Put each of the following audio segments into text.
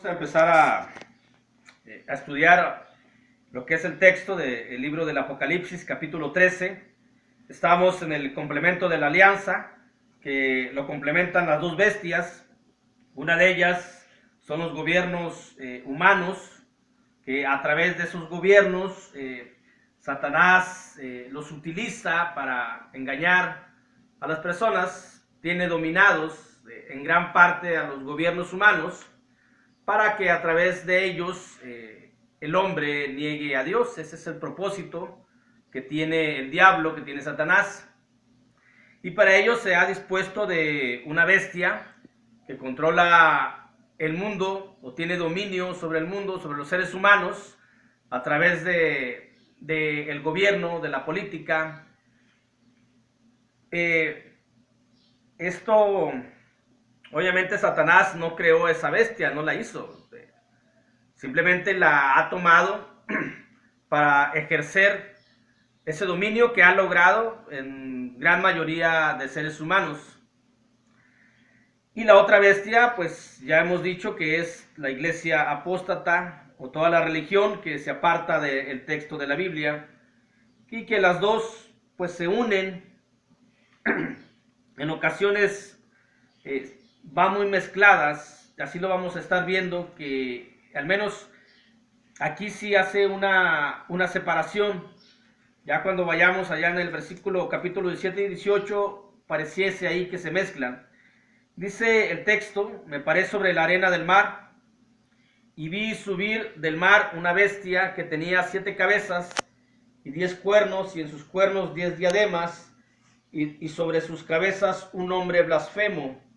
Vamos a empezar a estudiar lo que es el texto del libro del Apocalipsis, capítulo 13. Estamos en el complemento de la alianza, que lo complementan las dos bestias. Una de ellas son los gobiernos humanos, que a través de esos gobiernos Satanás los utiliza para engañar a las personas. Tiene dominados en gran parte a los gobiernos humanos, para que a través de ellos el hombre niegue a Dios. Ese es el propósito que tiene el diablo, que tiene Satanás. Y para ello se ha dispuesto de una bestia que controla el mundo o tiene dominio sobre el mundo, sobre los seres humanos, a través del gobierno, de la política. Esto... Obviamente Satanás no creó esa bestia, no la hizo. Simplemente la ha tomado para ejercer ese dominio que ha logrado en gran mayoría de seres humanos. Y la otra bestia, pues ya hemos dicho que es la iglesia apóstata o toda la religión que se aparta del texto de la Biblia, y que las dos pues se unen en ocasiones. Va muy mezcladas, así lo vamos a estar viendo, que al menos aquí sí hace una separación. Ya cuando vayamos allá en el versículo capítulo 17 y 18, pareciese ahí que se mezclan. Dice el texto: me paré sobre la arena del mar, y vi subir del mar una bestia que tenía 7 cabezas y 10 cuernos, y en sus cuernos 10 diademas, y sobre sus cabezas un nombre blasfemo.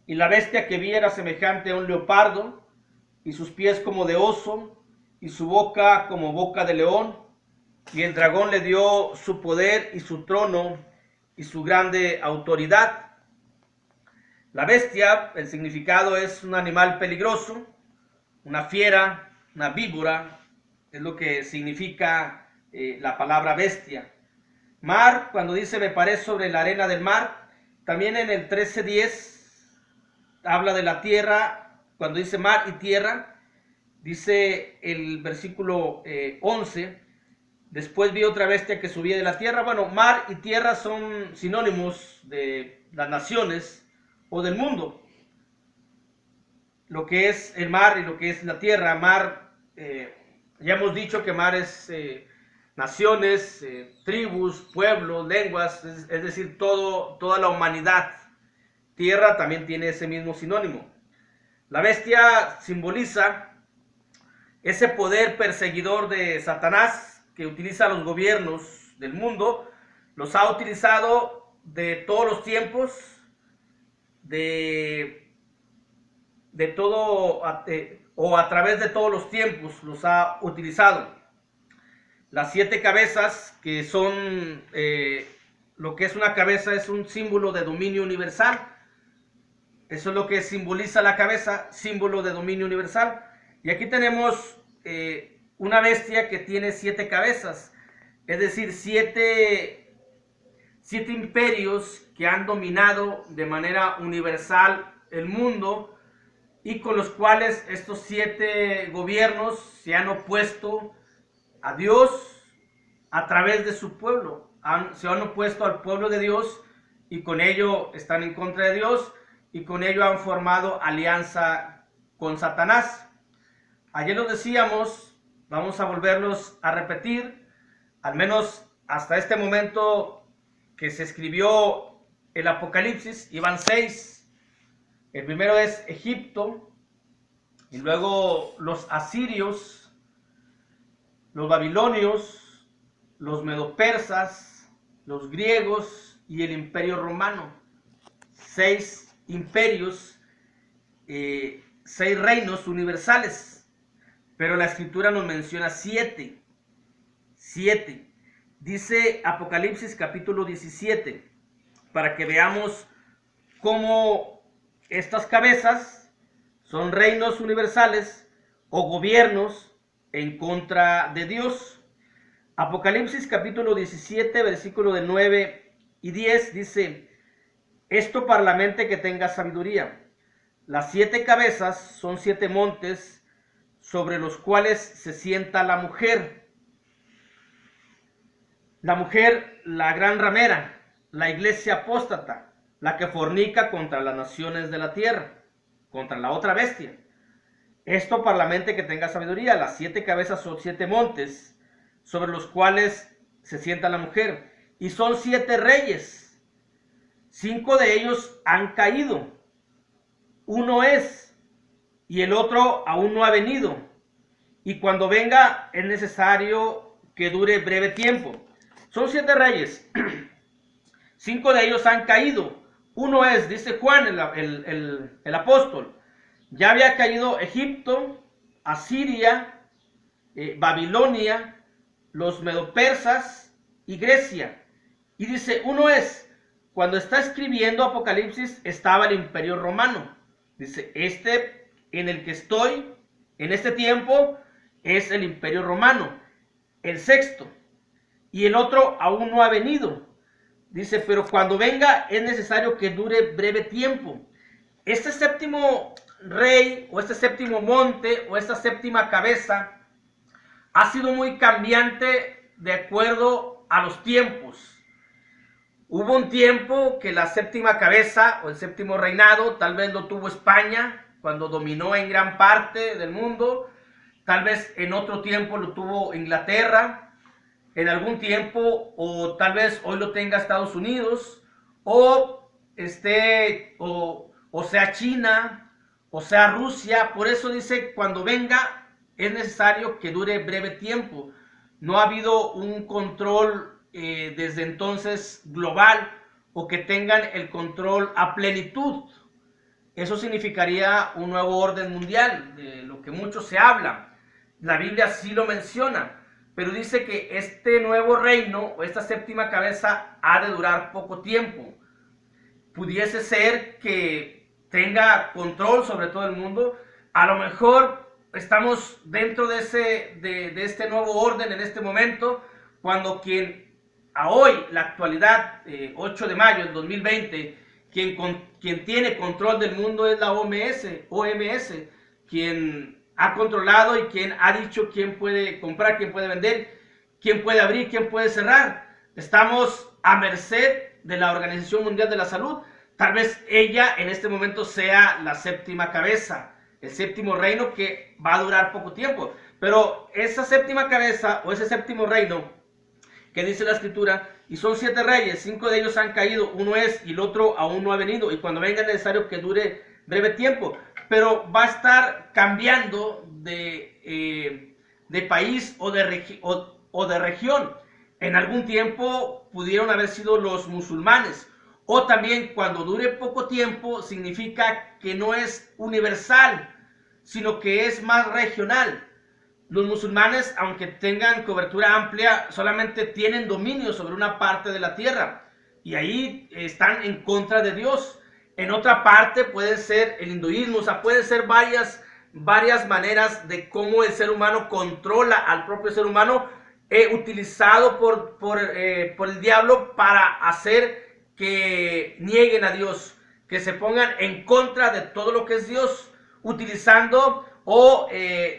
Y la bestia que vi era semejante a un leopardo, y sus pies como de oso, y su boca como boca de león. Y el dragón le dio su poder y su trono y su grande autoridad. La bestia, el significado es un animal peligroso, una fiera, una víbora, es lo que significa la palabra bestia. Mar, cuando dice me paré sobre la arena del mar, también en el 13:10 habla de la tierra. Cuando dice mar y tierra, dice el versículo 11, después vi otra bestia que subía de la tierra. Bueno, mar y tierra son sinónimos de las naciones o del mundo. Lo que es el mar y lo que es la tierra. Mar, ya hemos dicho que mar es naciones, tribus, pueblos, lenguas, es decir, toda la humanidad. Tierra también tiene ese mismo sinónimo. La bestia simboliza ese poder perseguidor de Satanás, que utiliza los gobiernos del mundo. Los ha utilizado de todos los tiempos, de todo, o a través de todos los tiempos los ha utilizado. Las 7 cabezas, que son lo que es una cabeza, es un símbolo de dominio universal. Eso es lo que simboliza la cabeza, símbolo de dominio universal. Y aquí tenemos una bestia que tiene 7 cabezas, es decir, 7 imperios que han dominado de manera universal el mundo, y con los cuales estos 7 gobiernos se han opuesto a Dios a través de su pueblo. Se han opuesto al pueblo de Dios, y con ello están en contra de Dios, y con ello han formado alianza con Satanás. Ayer lo decíamos, vamos a volverlos a repetir, al menos hasta este momento que se escribió el Apocalipsis, iban 6. El primero es Egipto, y luego los asirios, los babilonios, los medopersas, los griegos y el imperio romano. 6 imperios, 6 reinos universales, pero la escritura nos menciona 7. Dice Apocalipsis capítulo 17, para que veamos cómo estas cabezas son reinos universales o gobiernos en contra de Dios. Apocalipsis capítulo 17, versículo de 9 y 10 dice: esto para la mente que tenga sabiduría. Las 7 cabezas son 7 montes sobre los cuales se sienta la mujer. La mujer, la gran ramera, la iglesia apóstata, la que fornica contra las naciones de la tierra, contra la otra bestia. Esto para la mente que tenga sabiduría. Las 7 cabezas son 7 montes sobre los cuales se sienta la mujer. Y son 7 reyes. 5 de ellos han caído. Uno es, y el otro aún no ha venido. Y cuando venga es necesario que dure breve tiempo. Son 7 reyes. 5 de ellos han caído. Uno es, dice Juan, el apóstol. Ya había caído Egipto, Asiria, Babilonia, los medopersas y Grecia. Y dice, uno es, cuando está escribiendo Apocalipsis estaba el Imperio Romano. Dice, este en el que estoy, en este tiempo, es el Imperio Romano, el sexto. Y el otro aún no ha venido. Dice, pero cuando venga es necesario que dure breve tiempo. Este séptimo rey, o este séptimo monte, o esta séptima cabeza, ha sido muy cambiante de acuerdo a los tiempos. Hubo un tiempo que la séptima cabeza, o el séptimo reinado, tal vez lo tuvo España, cuando dominó en gran parte del mundo. Tal vez en otro tiempo lo tuvo Inglaterra, en algún tiempo, o tal vez hoy lo tenga Estados Unidos, o sea China, o sea Rusia. Por eso dice, cuando venga es necesario que dure breve tiempo. No ha habido un control desde entonces global, o que tengan el control a plenitud. Eso significaría un nuevo orden mundial, de lo que mucho se habla. La Biblia sí lo menciona, pero dice que este nuevo reino, o esta séptima cabeza, ha de durar poco tiempo. Pudiese ser que tenga control sobre todo el mundo. A lo mejor estamos dentro de este nuevo orden en este momento, cuando quien a hoy, la actualidad, 8 de mayo del 2020, quien tiene control del mundo es la OMS, quien ha controlado y quien ha dicho quién puede comprar, quién puede vender, quién puede abrir, quién puede cerrar. Estamos a merced de la Organización Mundial de la Salud. Tal vez ella en este momento sea la séptima cabeza, el séptimo reino, que va a durar poco tiempo. Pero esa séptima cabeza, o ese séptimo reino, que dice la escritura, y son 7 reyes, 5 de ellos han caído, uno es y el otro aún no ha venido, y cuando venga es necesario que dure breve tiempo. Pero va a estar cambiando de país o de región. En algún tiempo pudieron haber sido los musulmanes, o también cuando dure poco tiempo significa que no es universal, sino que es más regional. Los musulmanes, aunque tengan cobertura amplia, solamente tienen dominio sobre una parte de la tierra, y ahí están en contra de Dios. En otra parte puede ser el hinduismo. O sea, puede ser varias maneras de cómo el ser humano controla al propio ser humano, utilizado por el diablo para hacer que nieguen a Dios, que se pongan en contra de todo lo que es Dios, utilizando o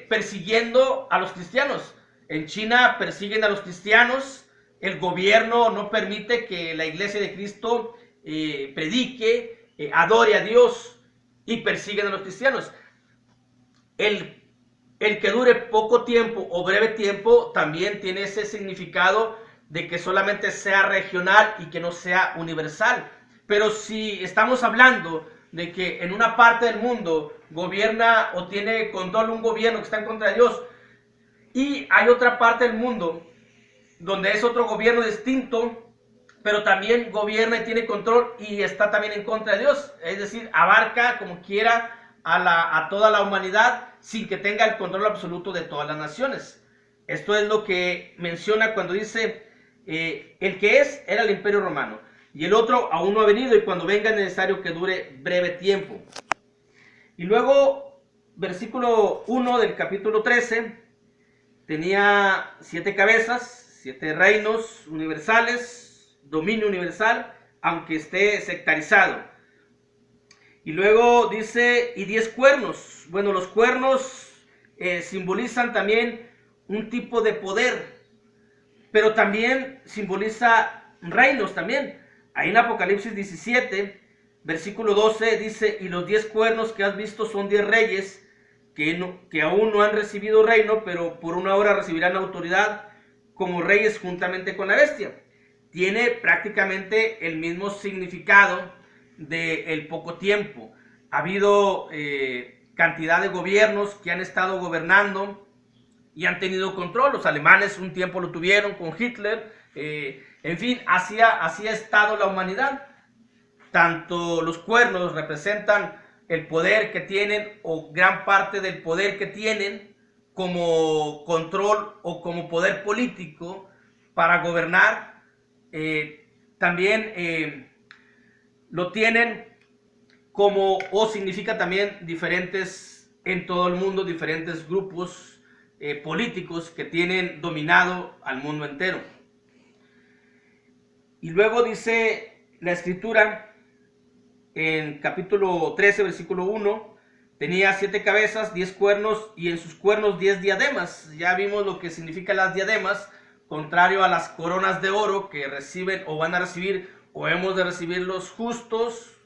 persiguiendo a los cristianos. En China persiguen a los cristianos. El gobierno no permite que la iglesia de Cristo predique, adore a Dios, y persiguen a los cristianos. El que dure poco tiempo o breve tiempo también tiene ese significado de que solamente sea regional y que no sea universal. Pero si estamos hablando de que en una parte del mundo gobierna o tiene control un gobierno que está en contra de Dios, y hay otra parte del mundo donde es otro gobierno distinto, pero también gobierna y tiene control y está también en contra de Dios, es decir, abarca como quiera a toda la humanidad sin que tenga el control absoluto de todas las naciones. Esto es lo que menciona cuando dice, el que era el Imperio Romano, y el otro aún no ha venido, y cuando venga es necesario que dure breve tiempo. Y luego, versículo 1 del capítulo 13, tenía 7 cabezas, 7 reinos universales, dominio universal, aunque esté sectarizado. Y luego dice, y 10 cuernos. Bueno, los cuernos simbolizan también un tipo de poder, pero también simboliza reinos también. Ahí en Apocalipsis 17, versículo 12, dice, y los 10 cuernos que has visto son 10 reyes que aún no han recibido reino, pero por una hora recibirán autoridad como reyes juntamente con la bestia. Tiene prácticamente el mismo significado del poco tiempo. Ha habido cantidad de gobiernos que han estado gobernando y han tenido control. Los alemanes un tiempo lo tuvieron con Hitler. En fin, así ha estado la humanidad. Tanto los cuernos representan el poder que tienen, o gran parte del poder que tienen, como control o como poder político para gobernar. También lo tienen como, o significa también diferentes, en todo el mundo, diferentes grupos políticos que tienen dominado al mundo entero. Y luego dice la escritura en capítulo 13, versículo 1, tenía 7 cabezas, 10 cuernos, y en sus cuernos 10 diademas. Ya vimos lo que significan las diademas, contrario a las coronas de oro que reciben o van a recibir, o hemos de recibir los justos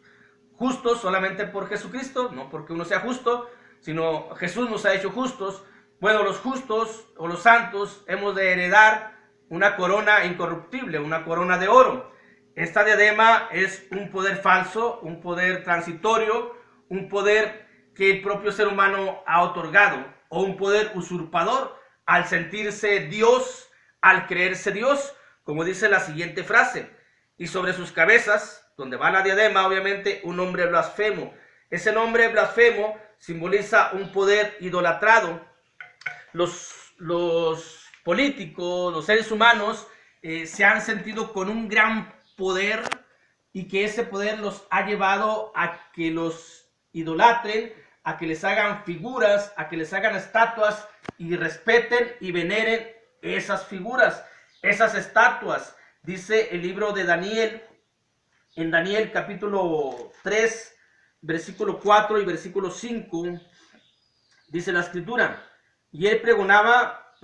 solamente por Jesucristo, no porque uno sea justo, sino Jesús nos ha hecho justos. Bueno, los justos o los santos hemos de heredar una corona incorruptible, una corona de oro. Esta diadema es un poder falso, un poder transitorio, un poder que el propio ser humano ha otorgado, o un poder usurpador al sentirse Dios, al creerse Dios, como dice la siguiente frase, y sobre sus cabezas, donde va la diadema, obviamente, un nombre blasfemo. Ese nombre blasfemo simboliza un poder idolatrado. Los políticos, los seres humanos, se han sentido con un gran poder, y que ese poder los ha llevado a que los idolatren, a que les hagan figuras, a que les hagan estatuas y respeten y veneren esas figuras, esas estatuas. Dice el libro de Daniel, en Daniel capítulo 3, versículo 4 y versículo 5, dice la escritura, y él pregonaba,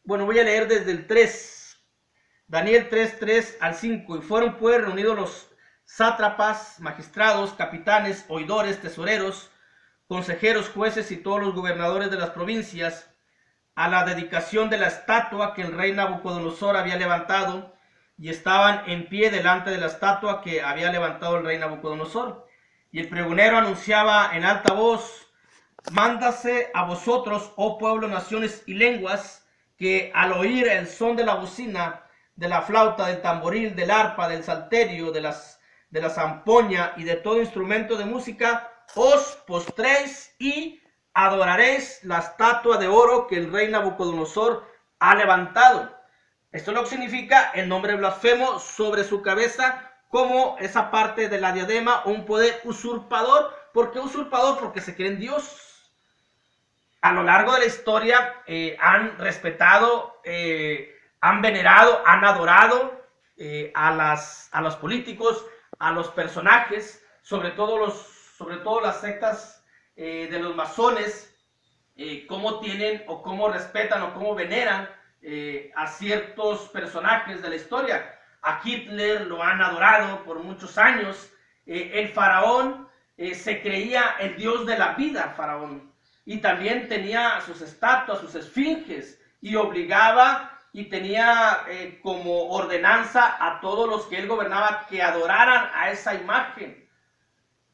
bueno, voy a leer desde el 3, Daniel 3, 3 al 5, y fueron pues reunidos los sátrapas, magistrados, capitanes, oidores, tesoreros, consejeros, jueces y todos los gobernadores de las provincias, a la dedicación de la estatua que el rey Nabucodonosor había levantado, y estaban en pie delante de la estatua que había levantado el rey Nabucodonosor. Y el pregonero anunciaba en alta voz, mándase a vosotros, oh pueblo, naciones y lenguas, que al oír el son de la bocina, de la flauta, del tamboril, del arpa, del salterio, de la zampoña y de todo instrumento de música, os postréis y adoraréis la estatua de oro que el rey Nabucodonosor ha levantado. Esto es lo que significa el nombre blasfemo sobre su cabeza, como esa parte de la diadema, un poder usurpador. ¿Por qué usurpador? Porque se creen Dios. A lo largo de la historia han respetado, han venerado, han adorado a los políticos, a los personajes, sobre todo las sectas de los masones, cómo tienen o cómo respetan o cómo veneran a ciertos personajes de la historia. A Hitler lo han adorado por muchos años. El faraón se creía el dios de la vida, faraón, y también tenía sus estatuas, sus esfinges, y obligaba y tenía como ordenanza a todos los que él gobernaba que adoraran a esa imagen,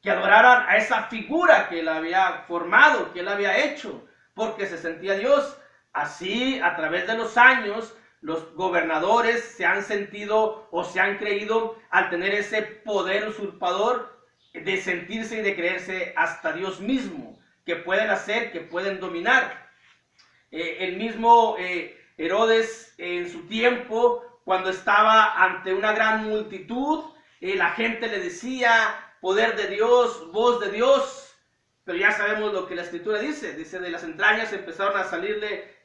que adoraran a esa figura que él había formado, que él había hecho, porque se sentía Dios. Así, a través de los años, los gobernadores se han sentido o se han creído, al tener ese poder usurpador, de sentirse y de creerse hasta Dios mismo, que pueden hacer, que pueden dominar. El mismo Herodes, en su tiempo, cuando estaba ante una gran multitud, la gente le decía, poder de Dios, voz de Dios. Pero ya sabemos lo que la escritura dice. Dice, de las entrañas empezaron a salirle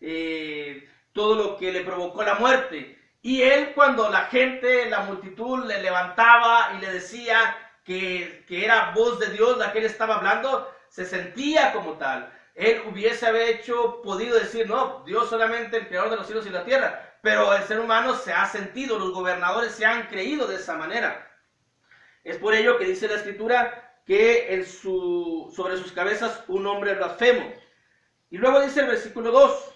todo lo que le provocó la muerte. Y él, cuando la gente, la multitud le levantaba y le decía que era voz de Dios la que él estaba hablando, se sentía como tal. Él podido decir, no, Dios solamente el creador de los cielos y la tierra, pero el ser humano se ha sentido, los gobernadores se han creído de esa manera. Es por ello que dice la Escritura que sobre sus cabezas un hombre blasfemo. Y luego dice el versículo 2,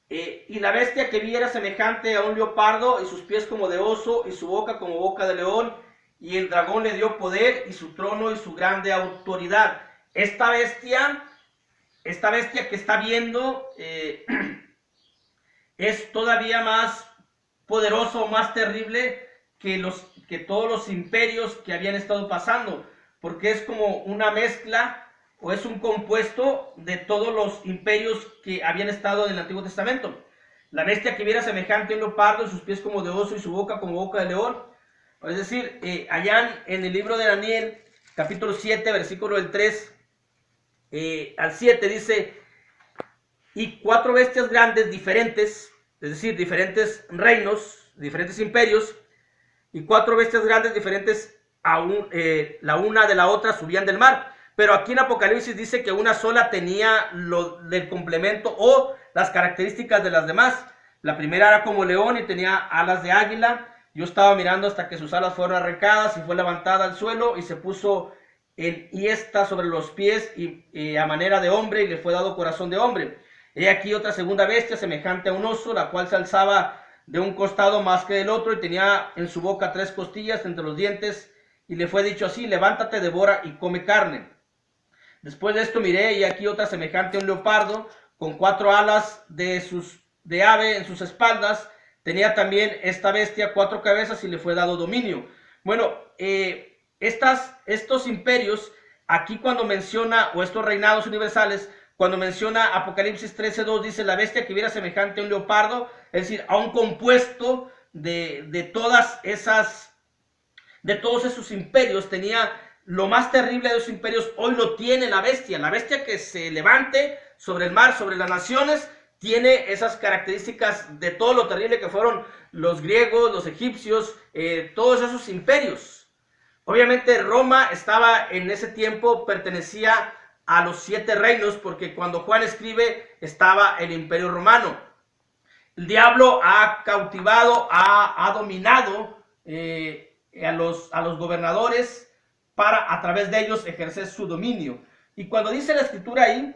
y la bestia que vi era semejante a un leopardo, y sus pies como de oso, y su boca como boca de león, y el dragón le dio poder, y su trono, y su grande autoridad. Esta bestia que está viendo, es todavía más poderoso, más terrible que todos los imperios que habían estado pasando, porque es como una mezcla, o es un compuesto de todos los imperios que habían estado en el Antiguo Testamento. La bestia que viera semejante a un leopardo, y sus pies como de oso, y su boca como boca de león. Es decir, allá en el libro de Daniel, capítulo 7, versículo del 3 al 7, dice, y 4 bestias grandes diferentes, es decir, diferentes reinos, diferentes imperios, y 4 bestias grandes diferentes, la una de la otra subían del mar. Pero aquí en Apocalipsis dice que una sola tenía lo del complemento o las características de las demás. La primera era como león y tenía alas de águila. Yo estaba mirando hasta que sus alas fueron arrancadas y fue levantada al suelo y se puso en hiesta sobre los pies y a manera de hombre, y le fue dado corazón de hombre. He aquí otra segunda bestia semejante a un oso, la cual se alzaba de un costado más que del otro, y tenía en su boca 3 costillas entre los dientes, y le fue dicho así: levántate, devora y come carne. Después de esto miré, y aquí otra semejante a un leopardo, con 4 alas de ave en sus espaldas. Tenía también esta bestia 4 cabezas, y le fue dado dominio. Bueno, estos imperios, aquí cuando menciona, o estos reinados universales, cuando menciona Apocalipsis 13:2, dice la bestia que viera semejante a un leopardo, es decir, a un compuesto de todos esos imperios. Tenía lo más terrible de esos imperios, hoy lo tiene la bestia que se levante sobre el mar, sobre las naciones, tiene esas características de todo lo terrible que fueron los griegos, los egipcios, todos esos imperios. Obviamente Roma estaba en ese tiempo, pertenecía a los 7 reinos, porque cuando Juan escribe estaba el imperio romano. El diablo ha cautivado, ha dominado a los gobernadores para a través de ellos ejercer su dominio. Y cuando dice la Escritura ahí,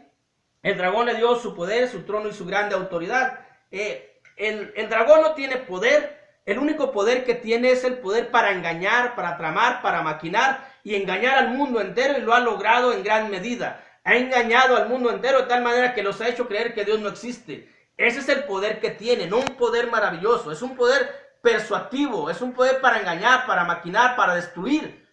el dragón le dio su poder, su trono y su grande autoridad. El dragón no tiene poder. El único poder que tiene es el poder para engañar, para tramar, para maquinar y engañar al mundo entero, y lo ha logrado en gran medida. Ha engañado al mundo entero de tal manera que los ha hecho creer que Dios no existe. Ese es el poder que tiene, no un poder maravilloso, es un poder persuasivo, es un poder para engañar, para maquinar, para destruir.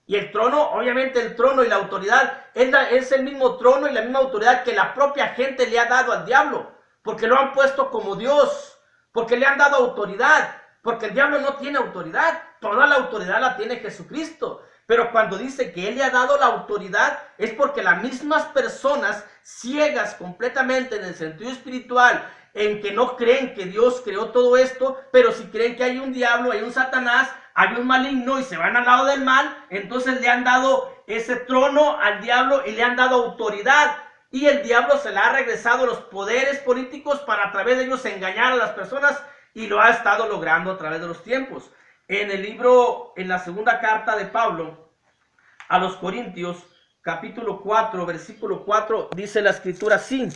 Y el trono, obviamente el trono y la autoridad, es el mismo trono y la misma autoridad que la propia gente le ha dado al diablo, porque lo han puesto como Dios, porque le han dado autoridad. Porque el diablo no tiene autoridad, toda la autoridad la tiene Jesucristo. Pero cuando dice que Él le ha dado la autoridad, es porque las mismas personas ciegas completamente en el sentido espiritual, en que no creen que Dios creó todo esto, pero si creen que hay un diablo, hay un Satanás, hay un maligno y se van al lado del mal, entonces le han dado ese trono al diablo y le han dado autoridad. Y el diablo se le ha regresado los poderes políticos para a través de ellos engañar a las personas, y lo ha estado logrando a través de los tiempos. En la segunda carta de Pablo a los Corintios, capítulo 4, versículo 4, dice la Escritura así.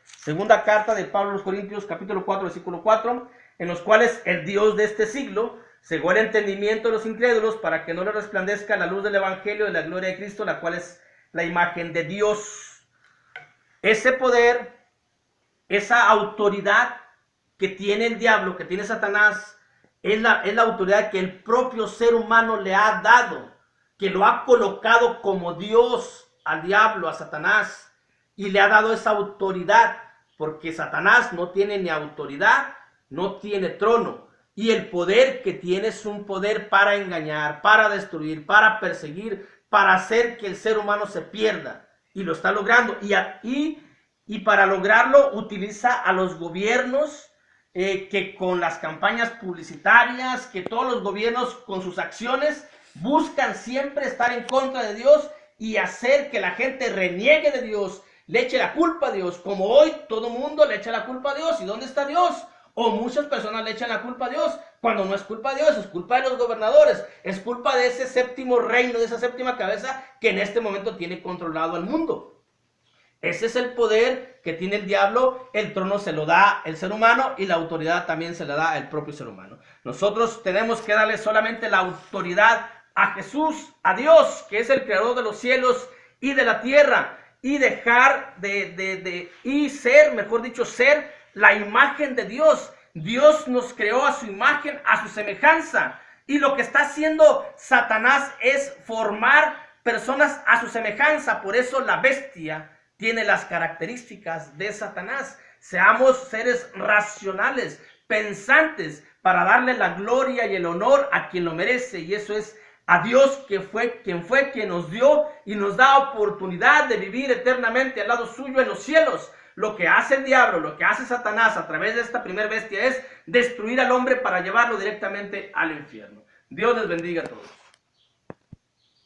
Segunda carta de Pablo a los Corintios, capítulo 4, versículo 4, en los cuales el Dios de este siglo cegó el entendimiento de los incrédulos, para que no les resplandezca la luz del evangelio de la gloria de Cristo, la cual es la imagen de Dios. Ese poder, esa autoridad que tiene el diablo, que tiene Satanás, es la autoridad que el propio ser humano le ha dado, que lo ha colocado como Dios al diablo, a Satanás, y le ha dado esa autoridad, porque Satanás no tiene ni autoridad, no tiene trono, y el poder que tiene es un poder para engañar, para destruir, para perseguir, para hacer que el ser humano se pierda, y lo está logrando, y para lograrlo utiliza a los gobiernos, que con las campañas publicitarias, que todos los gobiernos con sus acciones buscan siempre estar en contra de Dios y hacer que la gente reniegue de Dios, le eche la culpa a Dios, como hoy todo mundo le echa la culpa a Dios. ¿Y dónde está Dios? O muchas personas le echan la culpa a Dios, cuando no es culpa de Dios, es culpa de los gobernadores, es culpa de ese séptimo reino, de esa séptima cabeza que en este momento tiene controlado al mundo. Ese es el poder que tiene el diablo. El trono se lo da el ser humano y la autoridad también se la da el propio ser humano. Nosotros tenemos que darle solamente la autoridad a Jesús, a Dios, que es el creador de los cielos y de la tierra, y dejar y ser, mejor dicho, ser la imagen de Dios. Dios nos creó a su imagen, a su semejanza, y lo que está haciendo Satanás es formar personas a su semejanza. Por eso la bestia tiene las características de Satanás. Seamos seres racionales, pensantes, para darle la gloria y el honor a quien lo merece, y eso es a Dios, que fue quien nos dio y nos da oportunidad de vivir eternamente al lado suyo en los cielos. Lo que hace el diablo, lo que hace Satanás a través de esta primer bestia es destruir al hombre para llevarlo directamente al infierno. Dios les bendiga a todos.